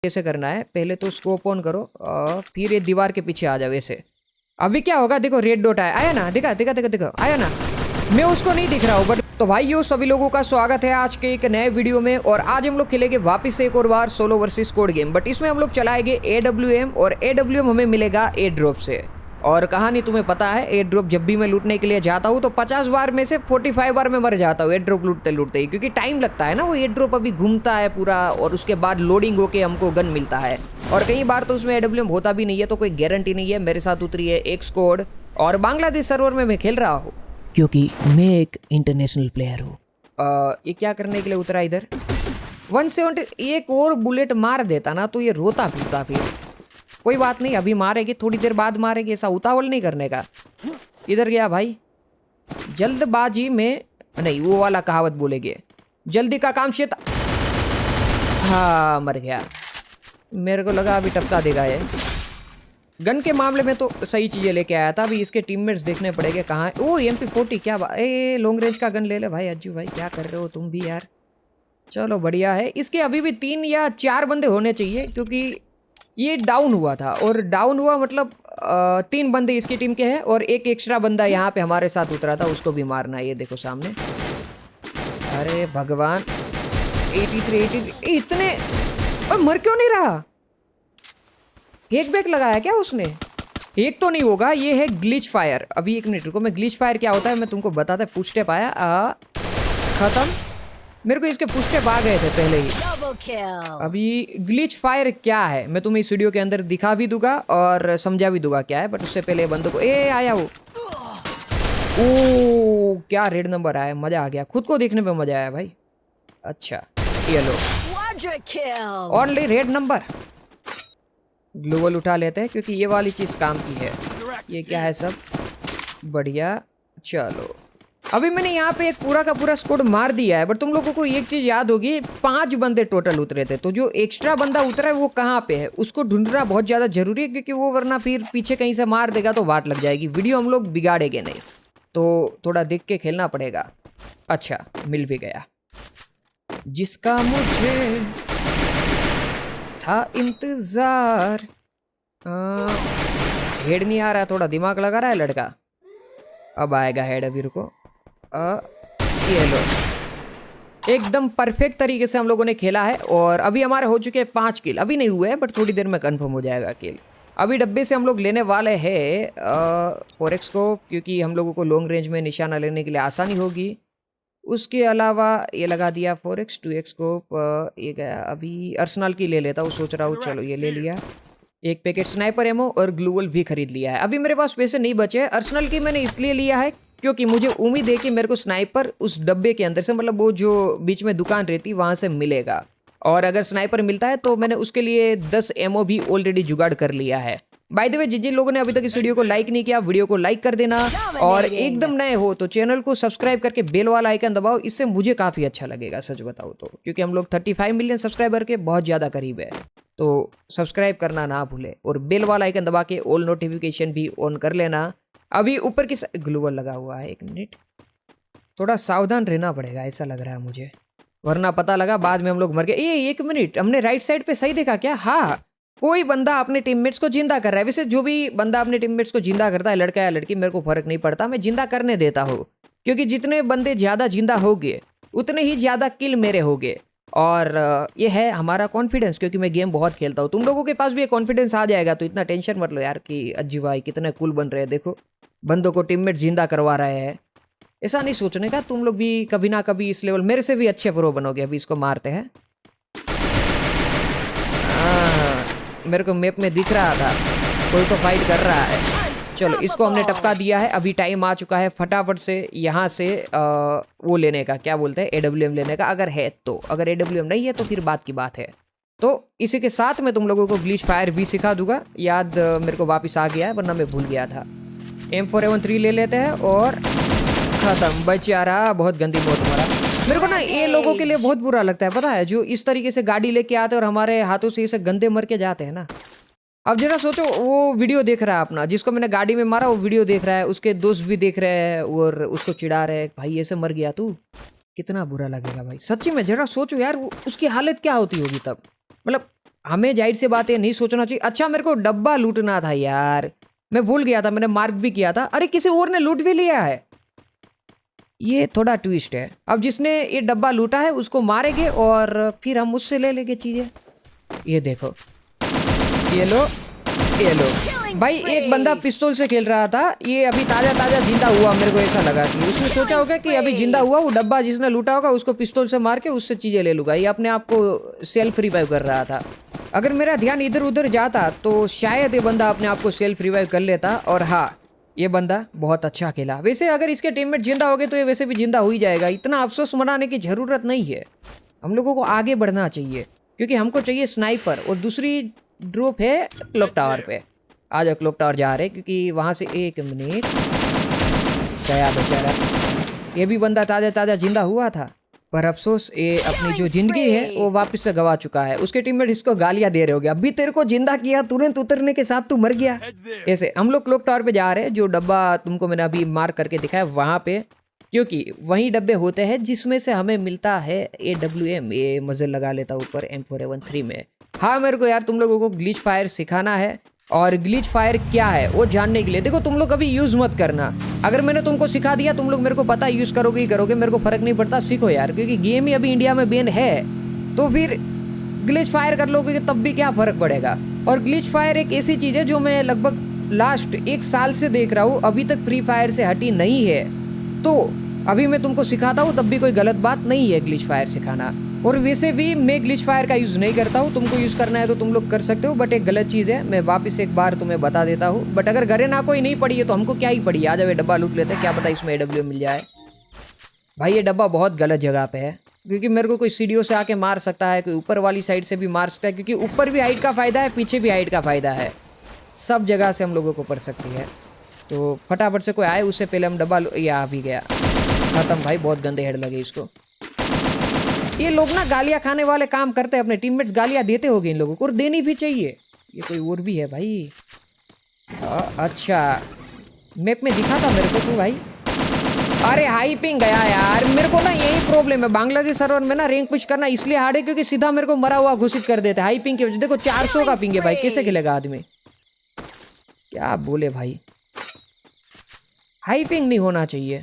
कैसे करना है, पहले तो स्कोप ऑन करो और फिर ये दीवार के पीछे आ जाओ ऐसे। अभी क्या होगा देखो, रेड डॉट आया ना, दिखा दिखा दिखा दिखा आया ना, मैं उसको नहीं दिख रहा हूँ बट। तो भाइयों सभी लोगों का स्वागत है आज के एक नए वीडियो में। और आज हम लोग खेलेंगे वापस से एक और बार solo versus squad game, but इसमें हम लोग चलाएंगे AWM और AWM हमें मिलेगा एयर ड्रॉप से। और कहानी तुम्हें पता है, एयर ड्रॉप जब भी मैं लूटने के लिए जाता हूँ तो 50 बार में से 45 बार मैं मर जाता हूँ एयर ड्रॉप लूटते लूटते ही, क्योंकि टाइम लगता है ना। वो एयर ड्रॉप अभी घूमता है पूरा और उसके बाद लोडिंग होके हमको गन मिलता है। और कई बार तो उसमें AWM होता भी नहीं है, तो कोई गारंटी नहीं है। मेरे साथ उतरी है एक स्क्वाड और बांग्लादेश सर्वर में मैं खेल रहा हूँ क्योंकि मैं एक इंटरनेशनल प्लेयर हूँ। ये क्या करने के लिए उतरा इधर? 170 एक और बुलेट मार देता ना तो ये रोता फिरता फिर। कोई बात नहीं, अभी मारेगी, थोड़ी देर बाद मारेगी, ऐसा उतावल नहीं करने का। इधर गया भाई, जल्दबाजी में नहीं, वो वाला कहावत बोलेंगे, जल्दी का काम शेता। हाँ मर गया, मेरे को लगा अभी टपका देगा ये। गन के मामले में तो सही चीजें लेके आया था, अभी इसके टीममेट्स देखने पड़ेंगे कहाँ है। ओ MP40 क्या बात, लॉन्ग रेंज का गन ले ले भाई। अज्जू भाई क्या कर रहे हो तुम भी यार। चलो बढ़िया है, इसके अभी भी 3 या 4 बंदे होने चाहिए, क्योंकि ये डाउन हुआ था। और डाउन हुआ मतलब 3 बंदे इसकी टीम के हैं और एक एक्स्ट्रा बंदा यहाँ पे हमारे साथ उतरा था, उसको भी मारना है। ये देखो सामने, अरे भगवान 83 इतने मर क्यों नहीं रहा? एक बैक लगाया क्या उसने? एक तो नहीं होगा, ये है ग्लिच फायर। अभी एक मिनट रुको, मैं ग्लिच फायर क्या होता है मैं तुमको बताता। फुटस्टेप आया, खत्म। मेरे को इसके फुटस्टेप आ गए थे पहले ही। अभी ग्लिच फायर क्या है मैं तुम्हें इस वीडियो के अंदर दिखा भी दूंगा और समझा भी दूंगा क्या है, बट उससे पहले बंदों को आया वो। ओ क्या रेड नंबर आया, मजा आ गया, खुद को देखने पे मजा आया भाई। अच्छा ये लो ओनली रेड नंबर। ग्लोबल उठा लेते हैं क्योंकि ये वाली चीज काम की है। ये क्या है सब बढ़िया। चलो अभी मैंने यहाँ पे एक पूरा का पूरा स्क्वाड मार दिया है, बट तुम लोगों को एक चीज याद होगी, 5 बंदे टोटल उतरे थे। तो जो एक्स्ट्रा बंदा उतरा है वो कहाँ पे है, उसको ढूंढना बहुत ज्यादा जरूरी है, क्योंकि वो वरना फिर पीछे कहीं से मार देगा तो वाट लग जाएगी, वीडियो हम लोग बिगाड़ेंगे नहीं। तो थोड़ा देख के खेलना पड़ेगा। अच्छा मिल भी गया, जिसका मुझे था इंतजार। हेड नहीं आ रहा, थोड़ा दिमाग लगा रहा है लड़का। अब आएगा हेड, अभी रुको। ये लो, एकदम परफेक्ट तरीके से हम लोगों ने खेला है और अभी हमारे हो चुके हैं 5 किल। अभी नहीं हुए बट थोड़ी देर में कंफर्म हो जाएगा किल। अभी डब्बे से हम लोग लेने वाले हैं 4x को, क्योंकि हम लोगों को लॉन्ग रेंज में निशाना लेने के लिए आसानी होगी। उसके अलावा ये लगा दिया 4x 2x को। ये गया, अभी अर्सनल की ले लेता हूँ सोच रहा हूँ। चलो ये ले लिया, एक पैकेट स्नाइपर एमो और ग्लूवल भी खरीद लिया है। अभी मेरे पास पैसे नहीं बचे हैं। अर्सनल की मैंने इसलिए लिया है क्योंकि मुझे उम्मीद है कि मेरे को स्नाइपर उस डब्बे के अंदर से, मतलब वो जो बीच में दुकान रहती वहां से मिलेगा। और अगर स्नाइपर मिलता है तो मैंने उसके लिए 10 एमओ भी ऑलरेडी जुगाड़ कर लिया है। बाय द वे जिन लोगों ने अभी तक इस वीडियो को लाइक नहीं किया, वीडियो को लाइक कर देना। और एकदम नए हो तो चैनल को सब्सक्राइब करके बेल वाला आइकन दबाओ, इससे मुझे काफी अच्छा लगेगा सच बताओ तो, क्योंकि हम लोग 35 मिलियन सब्सक्राइबर के बहुत ज्यादा करीब है। तो सब्सक्राइब करना ना भूले और बेल वाला आइकन दबा के ऑल नोटिफिकेशन भी ऑन कर लेना। अभी ऊपर की ग्लूवल लगा हुआ है, एक मिनट, थोड़ा सावधान रहना पड़ेगा ऐसा लग रहा है मुझे, वरना पता लगा बाद में हम लोग मर गए। एक मिनट, हमने राइट साइड पे सही देखा क्या? हाँ, कोई बंदा अपने टीममेट्स को जिंदा कर रहा है। वैसे जो भी बंदा अपने टीममेट्स को जिंदा करता है, लड़का या लड़की, मेरे को फर्क नहीं पड़ता, मैं जिंदा करने देता हूँ, क्योंकि जितने बंदे ज्यादा जिंदा होंगे उतने ही ज्यादा किल मेरे होंगे। और ये है हमारा कॉन्फिडेंस, क्योंकि मैं गेम बहुत खेलता हूँ। तुम लोगों के पास भी ये कॉन्फिडेंस आ जाएगा, तो इतना टेंशन मत लो यार कि अज्जी भाई कितने कूल बन रहे हैं, देखो बंदों को टीममेट जिंदा करवा रहे हैं। ऐसा नहीं सोचने का, तुम लोग भी कभी ना कभी इस लेवल मेरे से भी अच्छे प्रो बनोगे। अभी इसको मारते हैं। मेरे को मैप में दिख रहा था कोई तो फाइट कर रहा है। चलो इसको हमने टपका दिया है। अभी टाइम आ चुका है फटाफट से यहाँ से वो लेने का, क्या बोलते हैं, AWM लेने का, अगर है तो। अगर AWM नहीं है तो फिर बात की बात है। तो इसी के साथ मैं तुम लोगों को ग्लिच फायर भी सिखा दूंगा। याद मेरे को वापस आ गया है, वरना मैं भूल गया था। M4A13 ले लेते हैं और खत्म। बेचारा बहुत गंदी मौत मरा। मेरे को ना ये लोगों के लिए बहुत बुरा लगता है, पता है, जो इस तरीके से गाड़ी लेके आते हैं और हमारे हाथों से इसे गंदे मर के जाते हैं ना। अब जरा सोचो, वो वीडियो देख रहा है अपना, जिसको मैंने गाड़ी में मारा, वो वीडियो देख रहा है, उसके दोस्त भी देख रहे हैं और उसको चिढ़ा रहे हैं, भाई ऐसे मर गया तू, कितना बुरा लगेगा भाई। सच्ची में जरा सोचो यार, उसकी हालत क्या होती होगी तब। मतलब हमें जाहिर सी बात है नहीं सोचना चाहिए। अच्छा मेरे को डब्बा लूटना था यार, मैं भूल गया था, मैंने मार्क भी किया था। अरे किसी और ने लूट भी लिया है, ये थोड़ा ट्विस्ट है। अब जिसने ये डब्बा लूटा है उसको मारेंगे और फिर हम उससे ले लेंगे चीजें। ये देखो, ये लो, ये लो भाई। एक बंदा पिस्तौल से खेल रहा था, ये अभी ताजा ताजा जिंदा हुआ। मेरे को ऐसा लगा कि उसने सोचा होगा कि अभी जिंदा हुआ, वो डब्बा जिसने लूटा होगा उसको पिस्तौल से मार के उससे चीजें ले लूंगा। ये अपने आप को सेल्फ रिवाइव कर रहा था। अगर मेरा ध्यान इधर उधर जाता तो शायद ये बंदा अपने आप को सेल्फ रिवाइव कर लेता। और हाँ, ये बंदा बहुत अच्छा खेला। वैसे अगर इसके टीममेट जिंदा हो गए तो ये वैसे भी जिंदा हो ही जाएगा। इतना अफसोस मनाने की जरूरत नहीं है। हम लोगों को आगे बढ़ना चाहिए क्योंकि हमको चाहिए स्नाइपर। और दूसरी ड्रॉप है क्लॉक टावर पे। आ जाओ, क्लॉक टावर जा रहे क्योंकि वहां से 1 मिनट गया बेचारा। ये भी बंदा ताजा ताजा जिंदा हुआ था, पर अफसोस ये अपनी जो जिंदगी है वो वापस से गवा चुका है। उसके टीममेट इसको गालियां दे रहे होंगे, अभी तेरे को जिंदा किया, तुरंत उतरने के साथ तू मर गया। ऐसे हम लोग क्लॉक टावर पे जा रहे हैं। जो डब्बा तुमको मैंने अभी मार्क करके दिखाया वहां पे, क्योंकि वही डब्बे होते हैं जिसमें से हमें मिलता है AWM। ये मजे लगा लेता ऊपर M4A13 में। हाँ मेरे को यार तुम लोगों को ग्लिच फायर सिखाना है, और ग्लिच फायर क्या है वो जानने के लिए देखो, तुम लोग कभी यूज मत करना। अगर मैंने तुमको सिखा दिया, तुम लोग मेरे को पता यूज करोगे ही करोगे, मेरे को फर्क नहीं पड़ता। सीखो यार, क्योंकि गेम ही अभी इंडिया में बैन है, तो फिर ग्लिच फायर कर लोगे तब भी क्या फर्क पड़ेगा। और ग्लिच फायर एक ऐसी चीज है जो मैं लगभग लास्ट 1 साल से देख रहा हूँ, अभी तक फ्री फायर से हटी नहीं है। तो अभी मैं तुमको सिखाता हूँ, तब भी कोई गलत बात नहीं है ग्लिच फायर सिखाना। और वैसे भी मैं ग्लिच फायर का यूज़ नहीं करता हूँ। तुमको यूज़ करना है तो तुम लोग कर सकते हो, बट एक गलत चीज़ है। मैं वापस एक बार तुम्हें बता देता हूँ। बट अगर घरे ना कोई नहीं पड़ी है तो हमको क्या ही पड़ी, आ जाओ डब्बा लूट लेते हैं, क्या पता इसमें AWM मिल जाए। भाई ये डब्बा बहुत गलत जगह पे है, क्योंकि मेरे को कोई सीढ़ियों से आके मार सकता है, कोई ऊपर वाली साइड से भी मार सकता है, क्योंकि ऊपर भी हाइट का फ़ायदा है, पीछे भी हाइट का फ़ायदा है। सब जगह से हम लोगों को पड़ सकती है। तो फटाफट से कोई आए उससे पहले हम डब्बा ये आ भी गया, खत्म। भाई बहुत गंदे हेड लगे इसको। ये लोग ना गालियां खाने वाले काम करते हैं, अपने टीममेट्स गालियां देते होंगे इन लोगों को, और देनी भी चाहिए। ये कोई और भी है भाई। अच्छा मैप में दिखा था मेरे को तू भाई। अरे हाई पिंग गया यार। मेरे को ना यही प्रॉब्लम है बांग्लादेश सर्वर में ना, रैंक पुश करना इसलिए हार्ड है क्योंकि सीधा मेरे को मरा हुआ घोषित कर देते हाई पिंग की वजह। देखो 400 का पिंग है भाई, कैसे खेलेगा आदमी, क्या बोले भाई। हाई पिंग नहीं होना चाहिए।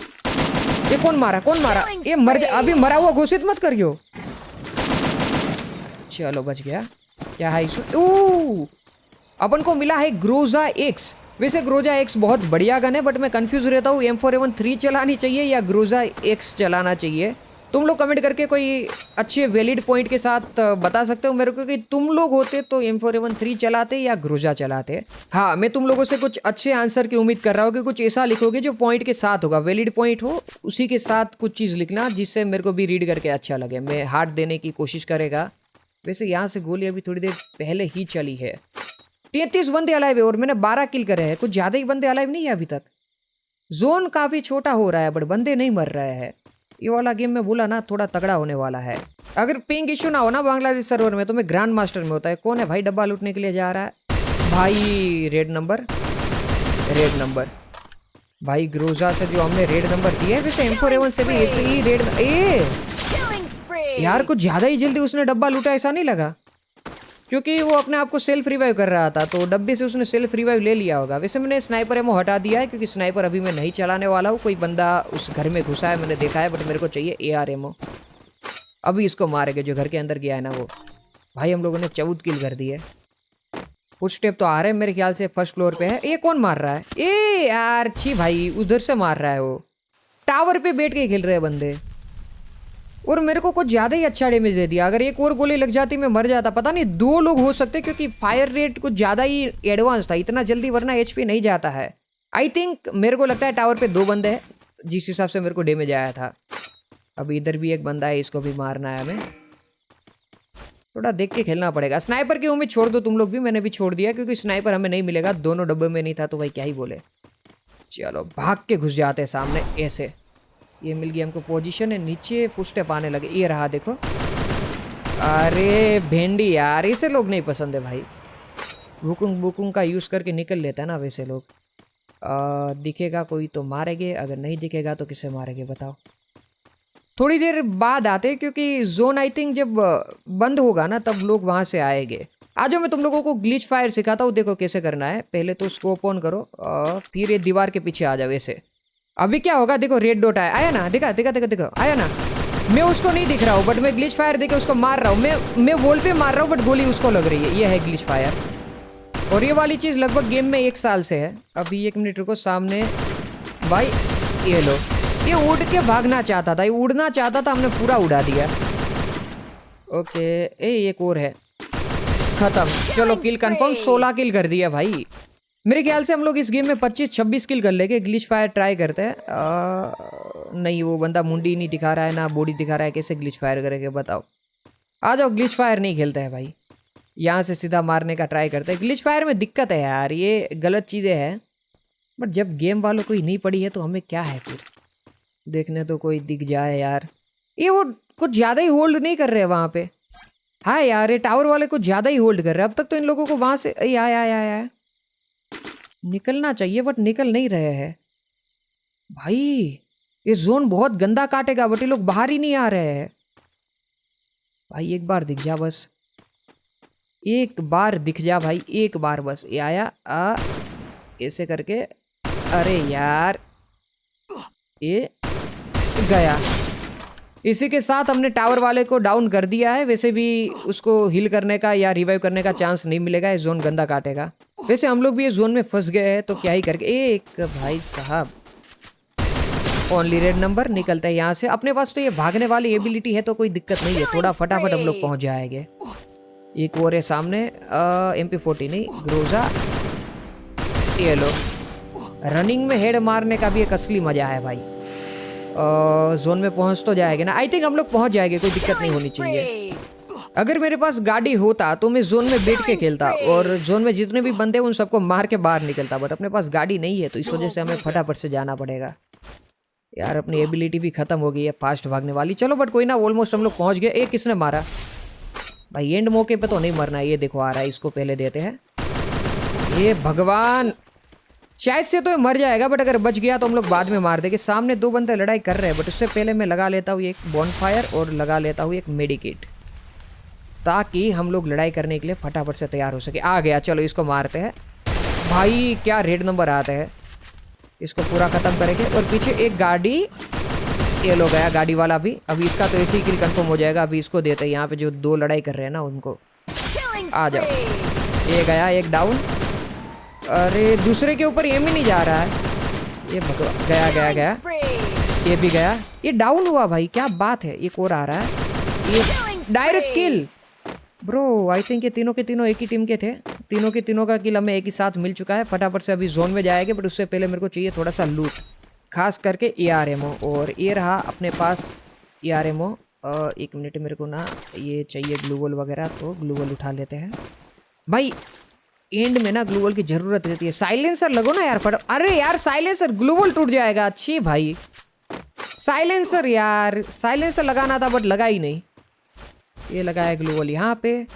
ये कौन मारा, कौन मारा, ये मर जा, अभी मरा हुआ घोषित मत करियो। चलो बच गया। क्या है इसमें, अपन को मिला है ग्रोजा X। वैसे ग्रोजा X बहुत बढ़िया गन है, बट मैं कंफ्यूज रहता हूँ M4A13 चलानी चाहिए या ग्रोजा X चलाना चाहिए। तुम लोग कमेंट करके कोई अच्छे वैलिड पॉइंट के साथ बता सकते हो मेरे को कि तुम लोग होते तो M4A13 चलाते या ग्रोजा चलाते। हाँ मैं तुम लोगों से कुछ अच्छे आंसर की उम्मीद कर रहा हूँ कि कुछ ऐसा लिखोगे जो पॉइंट के साथ होगा, वैलिड पॉइंट हो, उसी के साथ कुछ चीज़ लिखना जिससे मेरे को भी रीड करके अच्छा लगे। मैं हार्ट देने की कोशिश करेगा। वैसे यहाँ से गोली अभी थोड़ी देर पहले ही चली है। 33 बंदे अलाइव है और मैंने 12 किल करे हैं। कुछ ज़्यादा ही बंदे अलाइव नहीं है अभी तक। जोन काफ़ी छोटा हो रहा है बट बंदे नहीं मर रहे हैं। ये वाला गेम में बोला ना थोड़ा तगड़ा होने वाला है। अगर पिंग इशू ना हो ना बांग्लादेश सर्वर में तो मैं ग्रैंड मास्टर में होता है। कौन है भाई डब्बा लूटने के लिए जा रहा है भाई। रेड नंबर, रेड नंबर भाई। ग्रोजा से जो हमने रेड नंबर दिया है, वैसे M4A1 से भी ऐसे ही रेड। यार कुछ ज्यादा ही जल्दी उसने डब्बा लूटा, ऐसा नहीं लगा? क्योंकि वो अपने आप को सेल्फ रिवाइव कर रहा था तो डब्बे से उसने सेल्फ रिवाइव ले लिया होगा। वैसे मैंने स्नाइपर एमो हटा दिया है क्योंकि स्नाइपर अभी मैं नहीं चलाने वाला हूँ। कोई बंदा उस घर में घुसा है, मैंने देखा है, बट मेरे को चाहिए AR एमो। अभी इसको मारेंगे जो घर के अंदर गया है ना वो। भाई हम लोगों ने 14 किल कर दी है। फुट स्टेप तो आ रहे हैं मेरे ख्याल से, फर्स्ट फ्लोर पे है। ये कौन मार रहा है? ए यार छी भाई, उधर से मार रहा है वो। टावर पे बैठ के खेल रहे हैं बंदे और मेरे को कुछ ज़्यादा ही अच्छा डैमेज दे दिया। अगर एक और गोली लग जाती मैं मर जाता। पता नहीं 2 लोग हो सकते क्योंकि फायर रेट कुछ ज़्यादा ही एडवांस था इतना जल्दी, वरना HP नहीं जाता है। आई थिंक मेरे को लगता है टावर पे 2 बंदे हैं जिस हिसाब से मेरे को डैमेज आया था। अब इधर भी एक बंदा है, इसको भी मारना है हमें। थोड़ा देख के खेलना पड़ेगा। स्नाइपर की उम्मीद छोड़ दो तुम लोग भी, मैंने भी छोड़ दिया क्योंकि स्नाइपर हमें नहीं मिलेगा। दोनों डब्बे में नहीं था तो भाई क्या ही बोले। चलो भाग के घुस जाते हैं सामने ऐसे। ये मिल गई हमको पोजीशन है। नीचे फुटस्टेप आने लगे, ये रहा देखो। अरे भेंडी यार, ऐसे लोग नहीं पसंद है भाई। बुकुंग बुकुंग का यूज़ करके निकल लेता है ना वैसे लोग। दिखेगा कोई तो मारेंगे, अगर नहीं दिखेगा तो किसे मारेंगे बताओ। थोड़ी देर बाद आते क्योंकि जोन आई थिंक जब बंद होगा ना तब लोग वहाँ से आएंगे। आज मैं तुम लोगों को ग्लिच फायर सिखाता हूँ, देखो कैसे करना है। पहले तो स्कोप ऑन करो, फिर ये दीवार के पीछे आ जाओ ऐसे। अभी क्या होगा देखो, रेड डॉट आया, आया ना, दिखा दिखा दिखा दिखा, आया ना। मैं उसको नहीं दिख रहा हूँ बट मैं ग्लिच फायर देके उसको मार रहा हूँ। मैं वॉल पे मार रहा हूँ बट गोली उसको लग रही है। ये है ग्लिच फायर। और ये वाली चीज़ लगभग गेम में 1 साल से है। अभी 1 मिनट रुको, सामने भाई ये लो, ये उड़ के भागना चाहता था, ये उड़ना चाहता था, हमने पूरा उड़ा दिया। ओके एक और है, खत्म। चलो किल कंफर्म, 16 किल कर दिया भाई। मेरे ख्याल से हम लोग इस गेम में 25-26 किल कर लेंगे। ग्लिच फायर ट्राई करते हैं। नहीं, वो बंदा मुंडी नहीं दिखा रहा है ना बॉडी दिखा रहा है, कैसे ग्लिच फायर करेंगे बताओ। आ जाओ, ग्लिच फायर नहीं खेलते हैं भाई, यहाँ से सीधा मारने का ट्राई करते हैं। ग्लिच फायर में दिक्कत है यार, ये गलत चीज़ें हैं, बट जब गेम वालों को ही नहीं पड़ी है तो हमें क्या है फिर। देखने तो कोई दिख जाए यार। ये वो कुछ ज़्यादा ही होल्ड नहीं कर रहे हैं वहाँ पे। हाँ यार, ये टावर वाले कुछ ज़्यादा ही होल्ड कर रहे हैं। अब तक तो इन लोगों को वहाँ से आया निकलना चाहिए बट निकल नहीं रहे हैं भाई। ये जोन बहुत गंदा काटेगा बट ये लोग बाहर ही नहीं आ रहे हैं भाई। एक बार दिख जा बस, एक बार दिख जा भाई, एक बार बस। ये आया ऐसे करके, अरे यार ये गया। इसी के साथ हमने टावर वाले को डाउन कर दिया है। वैसे भी उसको हील करने का या रिवाइव करने का चांस नहीं मिलेगा, ये जोन गंदा काटेगा। वैसे हम लोग भी ये जोन में फंस गए हैं तो क्या ही करके। एक भाई साहब, ओनली रेड नंबर, निकलता है यहाँ से। अपने पास तो ये भागने वाली एबिलिटी है तो कोई दिक्कत नहीं है, थोड़ा फटाफट हम लोग पहुंच जाएंगे। एक और है सामने, MP40 नहीं, ग्रोजा। ये लो, रनिंग में हेड मारने का भी एक असली मजा है भाई। जोन में पहुंच तो जाएंगे ना, आई थिंक हम लोग पहुंच जाएंगे, कोई दिक्कत नहीं होनी चाहिए। अगर मेरे पास गाड़ी होता तो मैं जोन में बैठ के खेलता और जोन में जितने भी बंदे उन सबको मार के बाहर निकलता, बट अपने पास गाड़ी नहीं है तो इस वजह से हमें फटाफट से जाना पड़ेगा यार। अपनी एबिलिटी भी खत्म हो गई है फास्ट भागने वाली। चलो बट कोई ना, ऑलमोस्ट हम लोग पहुंच गए। एक किसने मारा भाई, एंड मौके पे तो नहीं मरना है। ये देखो आ रहा है, इसको पहले देते हैं। ये भगवान, शायद से तो ये मर जाएगा बट अगर बच गया तो हम लोग बाद में मार देंगे। सामने 2 बंदे लड़ाई कर रहे हैं बट उससे पहले मैं लगा लेता हूँ एक बॉनफायर और लगा लेता हूँ एक मेडिकेट, ताकि हम लोग लड़ाई करने के लिए फटाफट से तैयार हो सके। आ गया, चलो इसको मारते हैं भाई। क्या रेड नंबर आते हैं, इसको पूरा खत्म करेंगे। और पीछे एक गाड़ी, ये लो गया गाड़ी वाला भी। अभी इसका तो ऐसे ही किल कंफर्म हो जाएगा। अभी इसको देते हैं, यहाँ पे जो 2 लड़ाई कर रहे हैं ना उनको। आ जाओ, ये गया, एक डाउन। अरे दूसरे के ऊपर एम ही नहीं जा रहा है। ये गया गया गया, ये भी गया, ये डाउन हुआ भाई, क्या बात है। एक और आ रहा है, ये direct kill bro. I think ये तीनों के तीनों एक ही टीम के थे। तीनों के तीनों का किल हमें एक ही साथ मिल चुका है। फटाफट से अभी जोन में जाएंगे बट उससे पहले मेरे को चाहिए थोड़ा सा लूट, खास करके ARMO। और ये रहा अपने पास ARMO। 1 मिनट, मेरे को ना ये चाहिए ग्लूवल वगैरह, तो ग्लूवल उठा लेते हैं भाई। एंड में ना ग्लूवल की जरूरत रहती है। साइलेंसर लगो ना यार फटाफट। अरे यार साइलेंसर, ग्लूवल टूट जाएगा। अच्छी भाई, साइलेंसर यार, साइलेंसर लगाना था बट लगा ही नहीं। ये लगाया ग्लूवल यहाँ पे,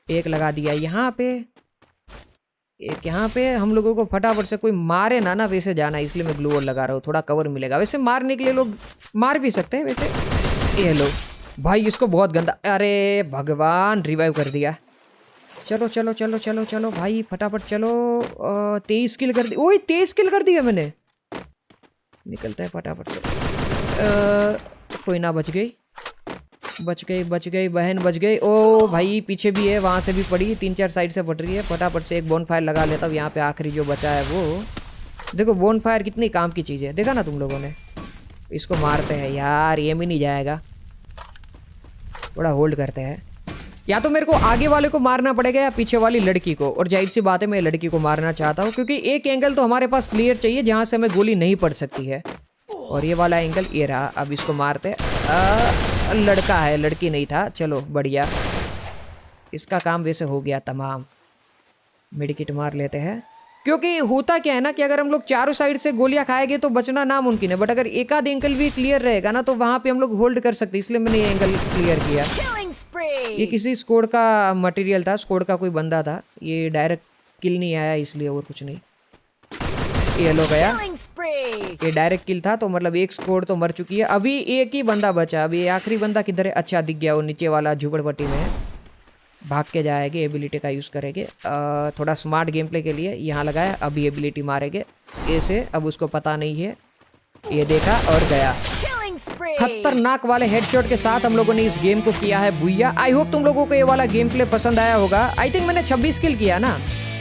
एक लगा दिया यहाँ पे, एक यहाँ पे। हम लोगों को फटाफट से कोई मारे ना वैसे जाना, इसलिए मैं ग्लूवल लगा रहा हूँ, थोड़ा कवर मिलेगा। वैसे मारने के लिए लोग मार भी सकते हैं वैसे। ये लो भाई, इसको बहुत गंदा, अरे भगवान, रिवाइव कर दिया। चलो चलो चलो चलो चलो भाई, फटाफट चलो। 23 किल कर दी। ओए 23 किल कर दिया मैंने। निकलता है फटाफट से। कोई ना, बच गई बच गई बच गई बहन, बच गई। ओ भाई पीछे भी है, वहाँ से भी पड़ी, 3-4 साइड से पड़ रही है। फटाफट से एक बोनफायर लगा लेता हूँ यहाँ पे। आखिरी जो बचा है वो देखो, बोनफायर कितनी काम की चीज़ है, देखा ना तुम लोगों ने। इसको मारते हैं यार, ये भी नहीं जाएगा, थोड़ा होल्ड करते हैं। या तो मेरे को आगे वाले को मारना पड़ेगा या पीछे वाली लड़की को। और जाहिर सी बात है मैं लड़की को मारना चाहता हूँ, क्योंकि एक एंगल तो हमारे पास क्लियर चाहिए जहाँ से हमें गोली नहीं पड़ सकती है। और ये वाला एंगल ये रहा। अब इसको मारते। लड़का है, लड़की नहीं था। चलो बढ़िया, इसका काम वैसे हो गया तमाम। मेडिकेट मार लेते हैं, क्योंकि होता क्या है ना कि अगर हम लोग चारों साइड से गोलियां खाएंगे तो बचना नामुमकिन है। बट अगर एक आध एंगल भी क्लियर रहेगा ना तो वहां पे हम लोग होल्ड कर सकते, इसलिए मैंने ये एंगल क्लियर किया। ये किसी स्क्वाड का मटेरियल था, स्क्वाड का कोई बंदा था। ये डायरेक्ट किल नहीं आया इसलिए, और कुछ नहीं। ये लो गया, ये डायरेक्ट किल था तो मतलब एक स्क्वाड तो मर चुकी है। अभी एक ही बंदा बचा। अभी आखिरी बंदा किधर है? अच्छा दिख गया, वो नीचे वाला झुपड़पट्टी में है। भाग के जाएंगे, एबिलिटी का यूज़ करेंगे। थोड़ा स्मार्ट गेम प्ले के लिए यहाँ लगाया, अभी एबिलिटी मारेंगे ऐसे। अब उसको पता नहीं है, ये देखा और गया। खतरनाक वाले हेडशॉट के साथ हम लोगों ने इस गेम को किया है भुइया। आई होप तुम लोगों को ये वाला गेम प्ले पसंद आया होगा। आई थिंक मैंने 26 किल किया ना,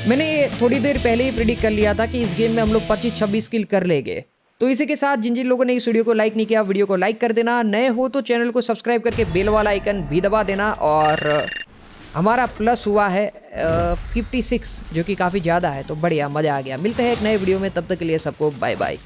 मैंने ये थोड़ी देर पहले ही प्रिडिक्ट कर लिया था कि इस गेम में हम लोग 25-26 किल कर लेंगे। तो इसी के साथ जिन जिन लोगों ने इस वीडियो को लाइक नहीं किया, वीडियो को लाइक कर देना। नए हो तो चैनल को सब्सक्राइब करके बेल वाला आइकन भी दबा देना। और हमारा प्लस हुआ है 56, जो कि काफ़ी ज़्यादा है। तो बढ़िया, मज़ा आ गया। मिलते हैं एक नए वीडियो में, तब तक के लिए सबको बाय बाय।